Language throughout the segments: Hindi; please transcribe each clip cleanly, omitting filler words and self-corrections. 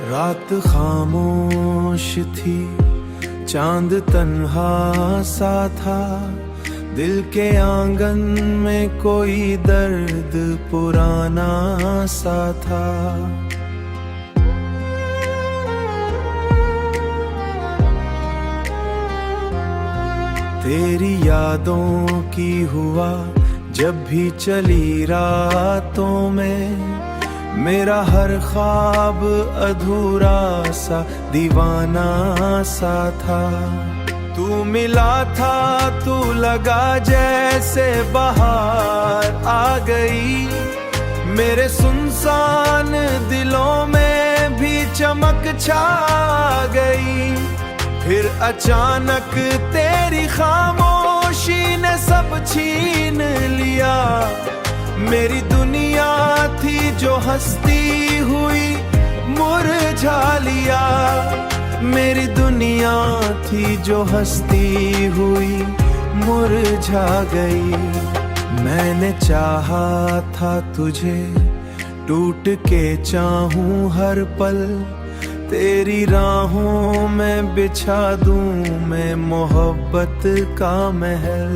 रात खामोश थी, चांद तन्हा सा था। दिल के आंगन में कोई दर्द पुराना सा था। तेरी यादों की हुआ जब भी चली रातों में, मेरा हर ख्वाब अधूरा सा दीवाना सा था। तू मिला था तू लगा जैसे बाहर आ गई, मेरे सुनसान दिलों में भी चमक छा गई। फिर अचानक तेरी खामोशी ने सब छीन लिया। मेरी दुनिया थी जो हंसती हुई मुरझा लिया। मेरी दुनिया थी जो हंसती हुई मुरझा गई। मैंने चाहा था तुझे टूट के चाहूं हर पल, तेरी राहों में बिछा दूं मैं मोहब्बत का महल।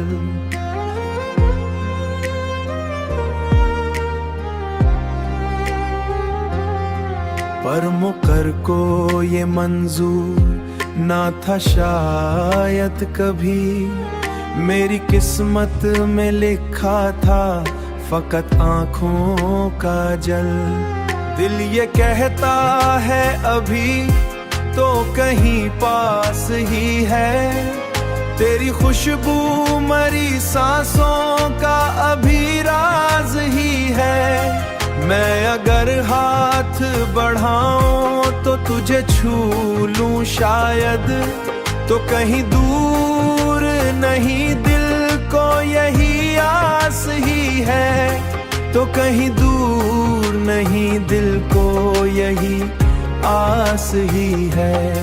पर मुकर को ये मंजूर ना था शायद कभी, मेरी किस्मत में लिखा था फकत आँखों का जल। दिल ये कहता है अभी तो कहीं पास ही है, तेरी खुशबू मरी सांसों का अभी राज ही है। मैं अगर हाथ बढ़ाऊं तो तुझे छू लूं शायद, तो कहीं दूर नहीं दिल को यही आस ही है। तो कहीं दूर नहीं दिल को यही आस ही है।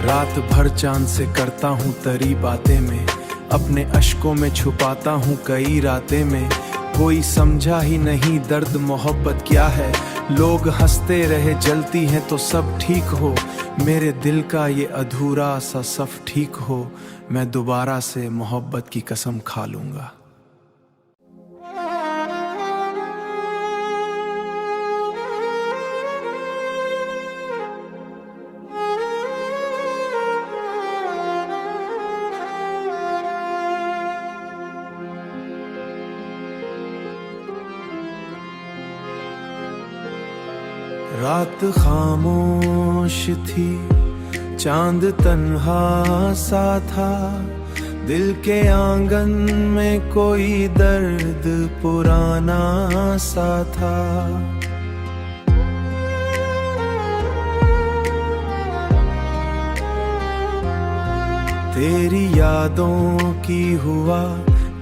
रात भर चांद से करता हूँ तरी बातें में, अपने अश्कों में छुपाता हूँ कई रातें में। कोई समझा ही नहीं दर्द मोहब्बत क्या है, लोग हंसते रहे जलती हैं तो सब ठीक हो। मेरे दिल का ये अधूरा सा सफ ठीक हो, मैं दोबारा से मोहब्बत की कसम खा लूंगा। रात खामोश थी, चांद तन्हा सा था। दिल के आंगन में कोई दर्द पुराना सा था। तेरी यादों की हुआ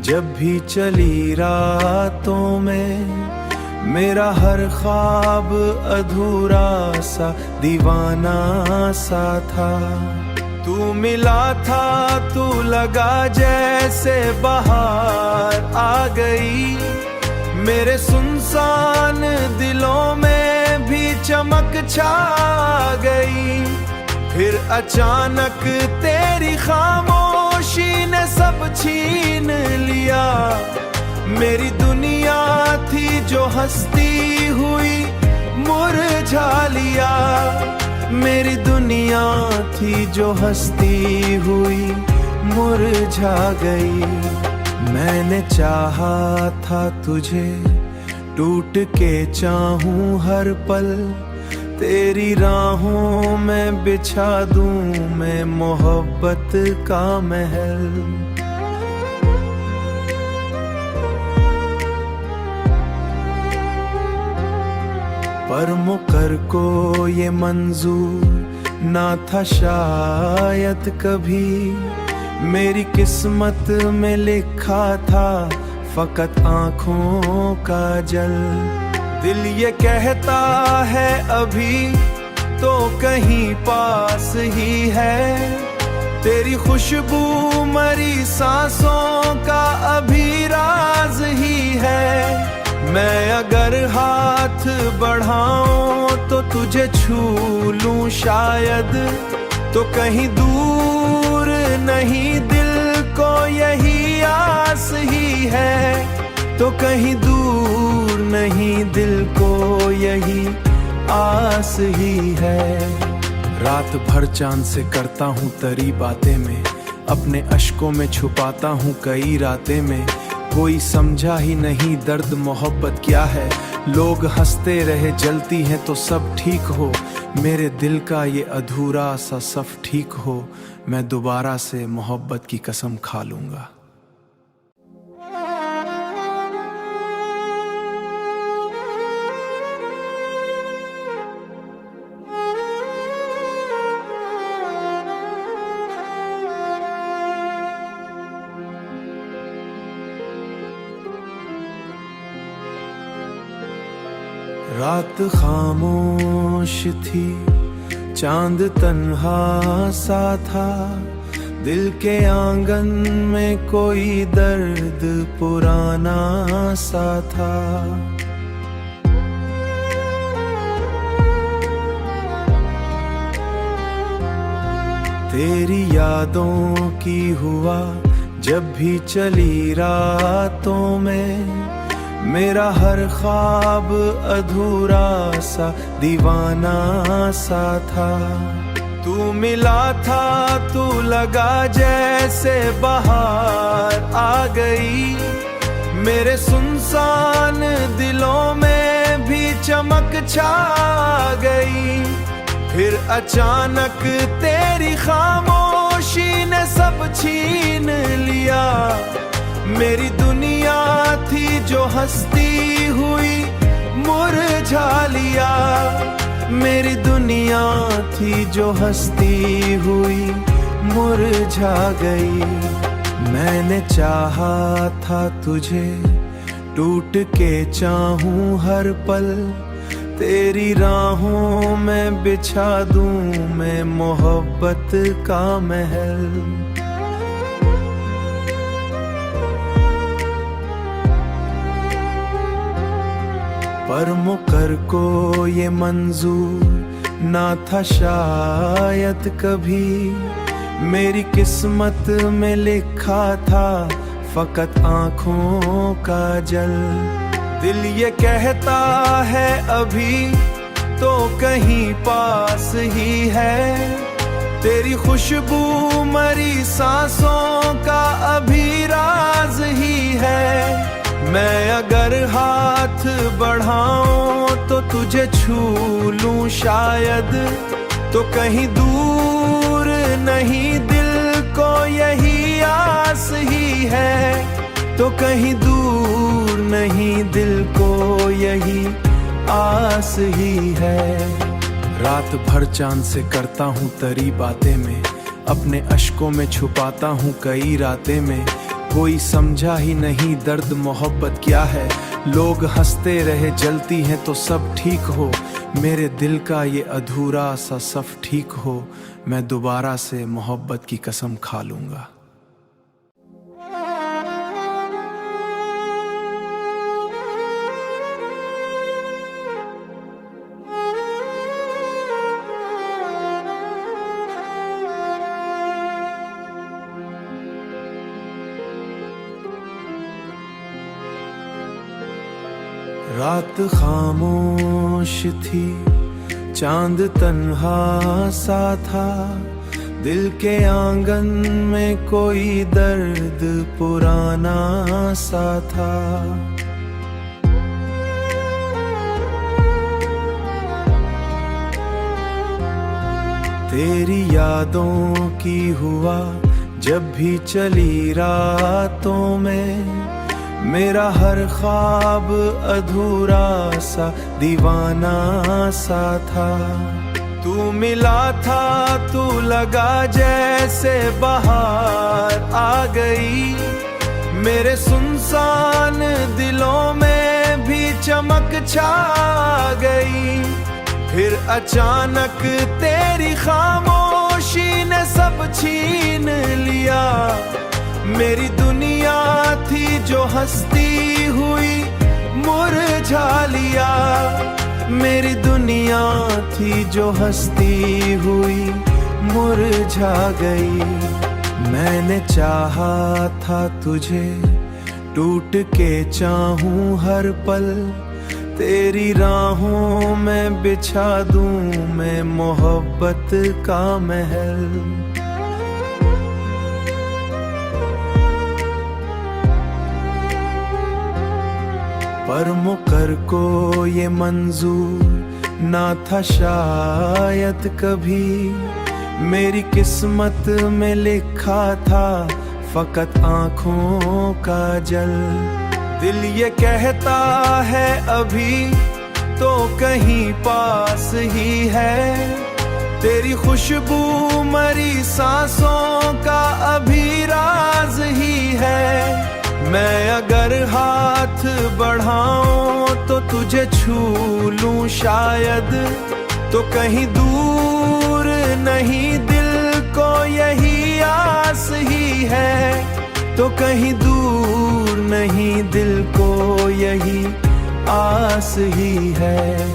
जब भी चली रातों में, मेरा हर ख्वाब अधूरा सा दीवाना सा था। तू मिला था तू लगा जैसे बाहर आ गई, मेरे सुनसान दिलों में भी चमक छा गई। फिर अचानक तेरी खामोशी ने सब छीन लिया। मेरी दुनिया थी जो हंसती हुई मुरझा लिया। मेरी दुनिया थी जो हंसती हुई मुरझा गई। मैंने चाहा था तुझे टूट के चाहूं हर पल, तेरी राहों में बिछा दूं मैं मोहब्बत का महल। पर मुकर को ये मंजूर ना था शायद कभी, मेरी किस्मत में लिखा था फकत आँखों का जल। दिल ये कहता है अभी तो कहीं पास ही है, तेरी खुशबू मरी सांसों का अभी राज ही है। मैं अगर हाथ बढ़ाऊं तो तुझे तुझे छू लूं शायद, तो कहीं दूर नहीं दिल को यही आस ही है, तो कहीं दूर नहीं दिल को यही आस ही है। रात भर चांद से करता हूँ तरी बातें में, अपने अश्कों में छुपाता हूँ कई रातें में। कोई समझा ही नहीं दर्द मोहब्बत क्या है, लोग हंसते रहे जलती हैं तो सब ठीक हो। मेरे दिल का ये अधूरा सा सफ ठीक हो, मैं दोबारा से मोहब्बत की कसम खा लूंगा। रात खामोश थी, चांद तन्हा सा था, दिल के आंगन में कोई दर्द पुराना सा था। तेरी यादों की हुआ जब भी चली रातों में, मेरा हर ख्वाब अधूरा सा दीवाना सा था। तू मिला था तू लगा जैसे बाहर आ गई, मेरे सुनसान दिलों में भी चमक छा गई। फिर अचानक तेरी खामोशी ने सब छीन लिया, मेरी दुनिया थी जो हंसती हुई मुरझा लिया, मेरी दुनिया थी जो हंसती हुई मुरझा गई। मैंने चाहा था तुझे टूट के चाहूं हर पल, तेरी राहों में बिछा दूं मैं मोहब्बत का महल। पर मुकर को ये मंजूर ना था शायद कभी, मेरी किस्मत में लिखा था फकत आँखों का जल। दिल ये कहता है अभी तो कहीं पास ही है, तेरी खुशबू मरी सांसों का अभी राज ही है। मैं अगर हाथ बढ़ाऊं तो तुझे छू लूं शायद, तो कहीं दूर नहीं दिल को यही आस ही है, तो कहीं दूर नहीं दिल को यही आस ही है। रात भर चांद से करता हूँ तरी बातें में, अपने अश्कों में छुपाता हूँ कई रातें में। कोई समझा ही नहीं दर्द मोहब्बत क्या है, लोग हंसते रहे जलती हैं तो सब ठीक हो। मेरे दिल का ये अधूरा सा सफ ठीक हो, मैं दोबारा से मोहब्बत की कसम खा लूंगा। रात खामोश थी, चांद तन्हा सा था, दिल के आंगन में कोई दर्द पुराना सा था। तेरी यादों की हुआ जब भी चली रातों में, मेरा हर ख्वाब अधूरा सा दीवाना सा था। तू मिला था तू लगा जैसे बाहर आ गई, मेरे सुनसान दिलों में भी चमक छा गई। फिर अचानक तेरी खामोशी ने सब छीन लिया, मेरी दुनिया थी जो हंसती हुई मुरझा लिया, मेरी दुनिया थी जो हंसती हुई मुरझा गई। मैंने चाहा था तुझे टूट के चाहूं हर पल, तेरी राहों में बिछा दूं मैं मोहब्बत का महल। पर मुकर को ये मंजूर ना था शायद कभी, मेरी किस्मत में लिखा था फकत आँखों का जल। दिल ये कहता है अभी तो कहीं पास ही है, तेरी खुशबू मरी सांसों का अभी राज ही है। मैं अगर हाथ बढ़ाऊं तो तुझे छू लूं शायद, तो कहीं दूर नहीं दिल को यही आस ही है, तो कहीं दूर नहीं दिल को यही आस ही है।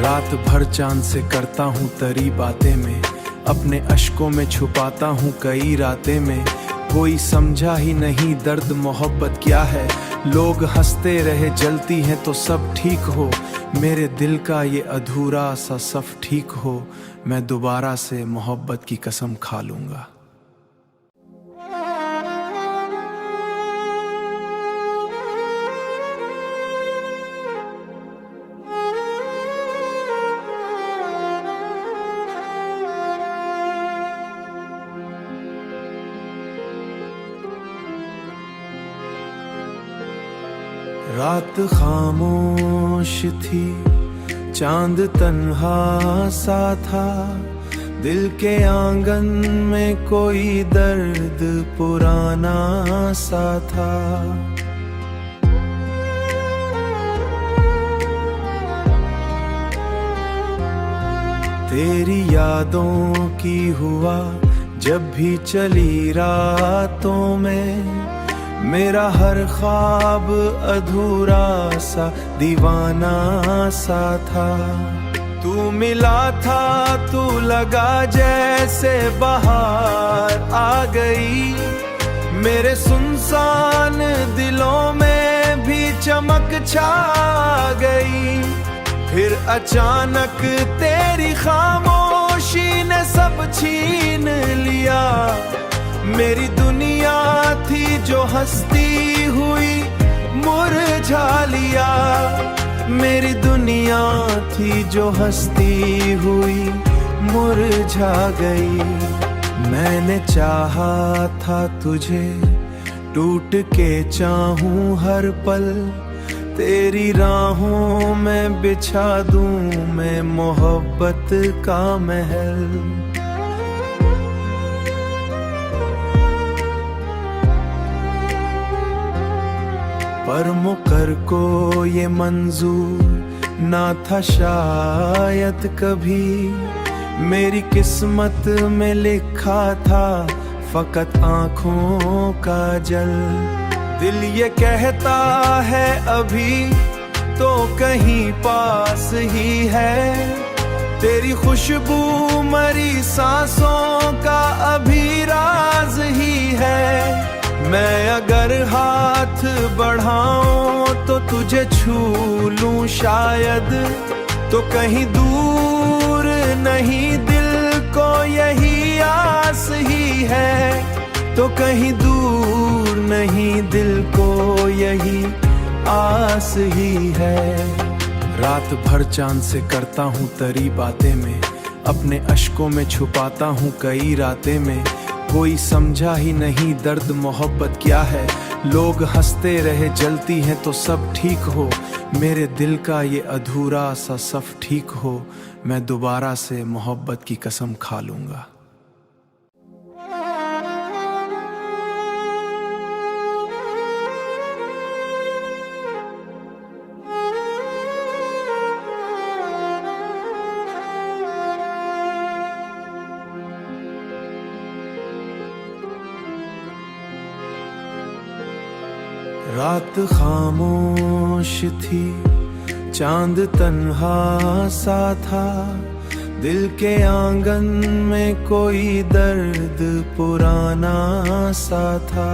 रात भर चांद से करता हूँ तरी बातें में, अपने अश्कों में छुपाता हूँ कई रातें में। कोई समझा ही नहीं दर्द मोहब्बत क्या है, लोग हंसते रहे जलती हैं तो सब ठीक हो। मेरे दिल का ये अधूरा सा सफ ठीक हो, मैं दोबारा से मोहब्बत की कसम खा लूंगा। रात खामोश थी, चांद तन्हा सा था, दिल के आंगन में कोई दर्द पुराना सा था। तेरी यादों की हुआ जब भी चली रातों में, मेरा हर ख्वाब अधूरा सा दीवाना सा था। तू मिला था तू लगा जैसे बाहर आ गई, मेरे सुनसान दिलों में भी चमक छा गई। फिर अचानक तेरी खामोशी ने सब छीन लिया, मेरी दुनिया थी जो हंसती हुई मुरझा लिया। मेरी दुनिया थी जो हंसती हुई मुरझा गई। मैंने चाहा था तुझे टूट के चाहूं हर पल, तेरी राहों में बिछा दूं मैं मोहब्बत का महल। पर मुकर को ये मंजूर ना था शायद कभी, मेरी किस्मत में लिखा था फकत आँखों का जल। दिल ये कहता है अभी तो कहीं पास ही है, तेरी खुशबू मरी सांसों का अभी राज ही है। मैं अगर हाथ बढ़ाऊं तो तुझे छू लूं शायद, तो कहीं दूर नहीं दिल को यही आस ही है, तो कहीं दूर नहीं दिल को यही आस ही है। रात भर चांद से करता हूँ तरी बातें में, अपने अश्कों में छुपाता हूँ कई रातें में। कोई समझा ही नहीं दर्द मोहब्बत क्या है, लोग हंसते रहे जलती हैं तो सब ठीक हो। मेरे दिल का ये अधूरा सा सफ ठीक हो, मैं दोबारा से मोहब्बत की कसम खा लूंगा। रात खामोश थी, चांद तन्हा सा था, दिल के आंगन में कोई दर्द पुराना सा था।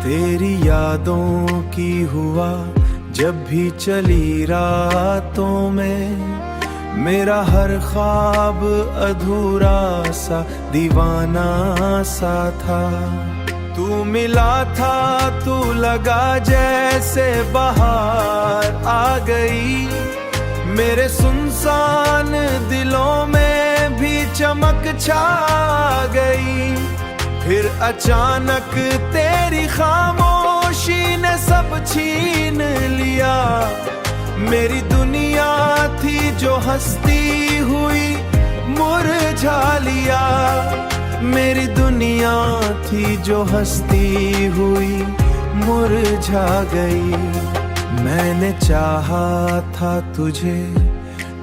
तेरी यादों की हुआ जब भी चली रातों में, मेरा हर ख्वाब अधूरा सा दीवाना सा था। तू मिला था तू लगा जैसे बाहर आ गई, मेरे सुनसान दिलों में भी चमक छा गई। फिर अचानक तेरी खामोशी ने सब छीन लिया, मेरी दुनिया थी जो हंसती हुई मुरझा लिया। मेरी दुनिया थी जो हंसती हुई मुरझा गई। मैंने चाहा था तुझे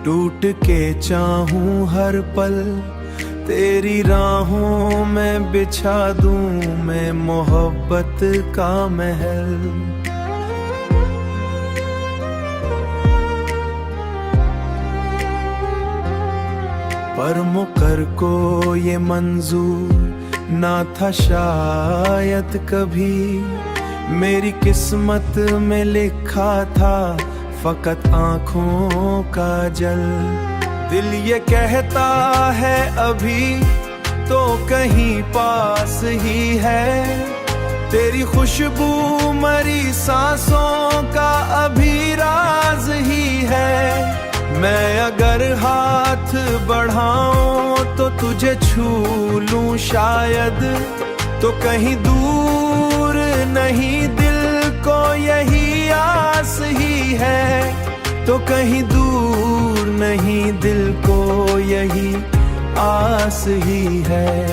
टूट के चाहूं हर पल, तेरी राहों में बिछा दूं मैं मोहब्बत का महल। पर मुकर को ये मंजूर ना था शायद कभी, मेरी किस्मत में लिखा था फकत आँखों का जल। दिल ये कहता है अभी तो कहीं पास ही है, तेरी खुशबू मरी सांसों का अभी राज ही है। मैं अगर हाथ बढ़ाऊं तो तुझे छू लूं शायद, तो कहीं दूर नहीं दिल को यही आस ही है, तो कहीं दूर नहीं दिल को यही आस ही है।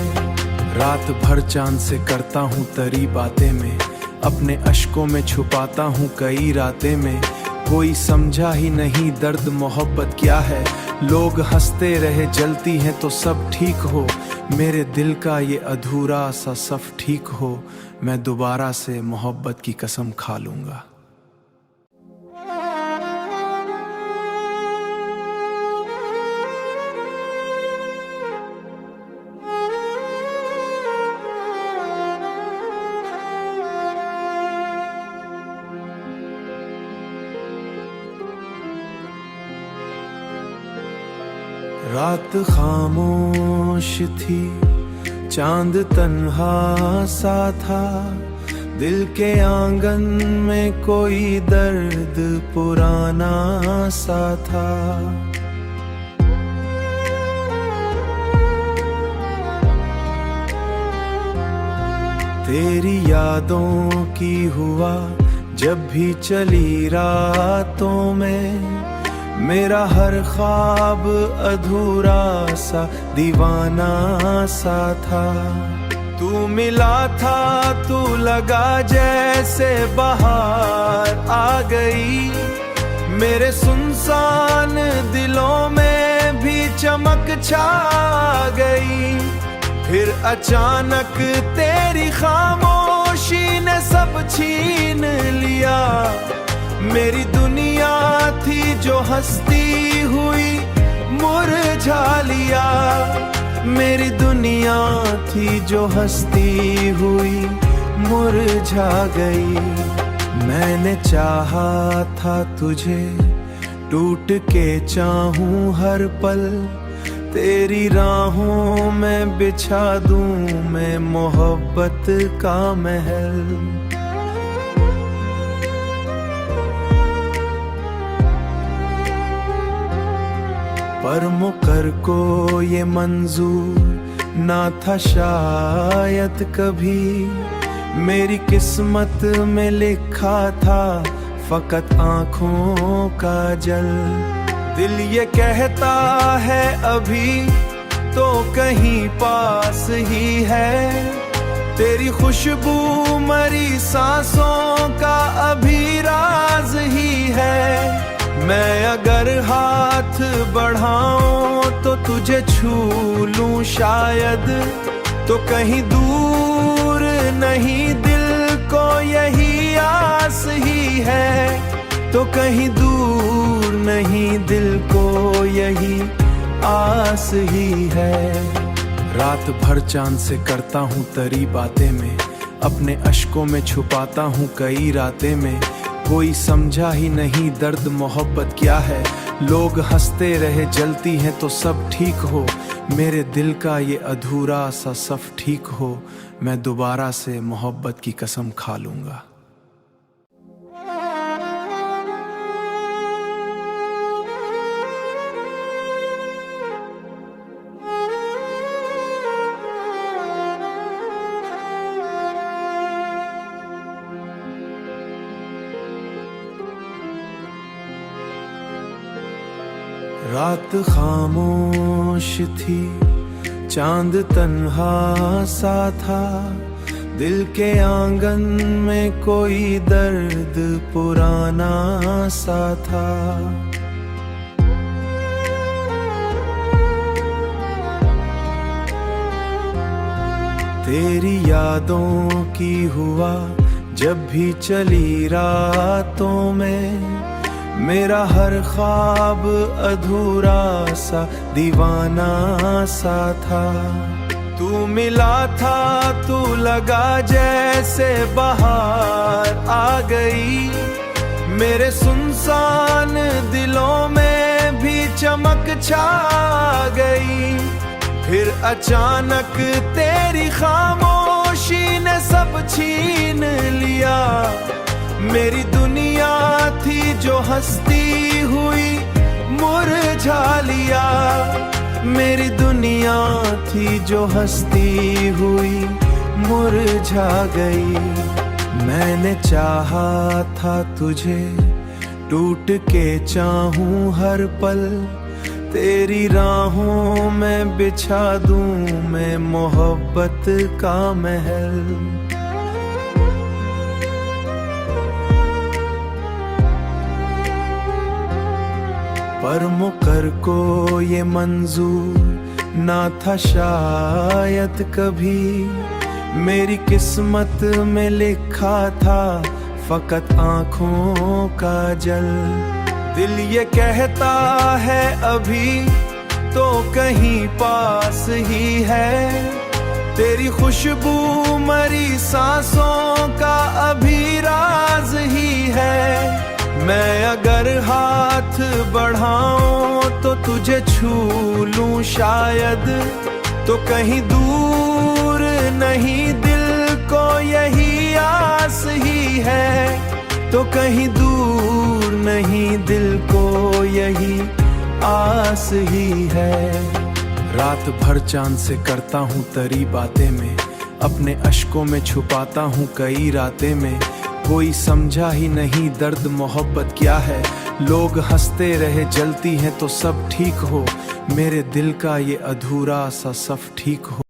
रात भर चांद से करता हूँ तरी बातें में, अपने अश्कों में छुपाता हूँ कई रातें में। कोई समझा ही नहीं दर्द मोहब्बत क्या है, लोग हंसते रहे जलती हैं तो सब ठीक हो। मेरे दिल का ये अधूरा सा सफ ठीक हो, मैं दोबारा से मोहब्बत की कसम खा लूंगा। रात खामोश थी, चांद तन्हा सा था, दिल के आंगन में कोई दर्द पुराना सा था। तेरी यादों की हुआ जब भी चली रातों में, मेरा हर ख्वाब अधूरा सा दीवाना सा था। तू मिला था तू लगा जैसे बाहर आ गई, मेरे सुनसान दिलों में भी चमक छा गई। फिर अचानक तेरी खामोशी ने सब छीन लिया, मेरी दुनिया थी जो हंसती हुई मुरझा लिया। मेरी दुनिया थी जो हंसती हुई मुरझा गई। मैंने चाहा था तुझे टूट के चाहूं हर पल, तेरी राहों में बिछा दूं मैं मोहब्बत का महल। पर मुकर को ये मंजूर ना था शायद कभी, मेरी किस्मत में लिखा था फकत आँखों का जल। दिल ये कहता है अभी तो कहीं पास ही है, तेरी खुशबू मरी सांसों का अभी राज ही है। मैं अगर हाथ बढ़ाऊं तो तुझे छू लूं शायद, तो कहीं दूर दूर नहीं, दिल को यही आस ही है। तो कहीं दूर नहीं, दिल को यही आस ही है। रात भर चांद से करता हूँ तरी बातें में, अपने अश्कों में छुपाता हूँ कई रातें में। कोई समझा ही नहीं दर्द मोहब्बत क्या है। लोग हंसते रहे जलती हैं तो सब ठीक हो, मेरे दिल का ये अधूरा सा सफ ठीक हो। मैं दोबारा से मोहब्बत की कसम खा लूंगा। रात खामोश थी, चांद तन्हा सा था, दिल के आंगन में कोई दर्द पुराना सा था। तेरी यादों की हुआ जब भी चली रातों में, मेरा हर ख्वाब अधूरा सा दीवाना सा था। तू मिला था, तू लगा जैसे बाहर आ गई, मेरे सुनसान दिलों में भी चमक छा गई। फिर अचानक तेरी खामोशी ने सब छीन लिया, मेरी दुनिया थी जो हंसती हुई मुरझा लिया। मेरी दुनिया थी जो हंसती हुई मुरझा गई। मैंने चाहा था तुझे, टूट के चाहूं हर पल, तेरी राहों में बिछा दूं मैं मोहब्बत का महल। पर मुकर को ये मंजूर ना था शायद कभी, मेरी किस्मत में लिखा था फकत आँखों का जल। दिल ये कहता है अभी तो कहीं पास ही है, तेरी खुशबू मरी सांसों का अभी राज ही है। मैं अगर हाथ बढ़ाऊं तो तुझे छू लूं शायद, तो कहीं दूर नहीं, दिल को यही आस ही है। तो कहीं दूर नहीं, दिल को यही आस ही है। रात भर चांद से करता हूँ तरी बातें में, अपने अश्कों में छुपाता हूँ कई रातें में। कोई समझा ही नहीं दर्द मोहब्बत क्या है। लोग हंसते रहे जलती हैं तो सब ठीक हो, मेरे दिल का ये अधूरा सा सफ ठीक हो।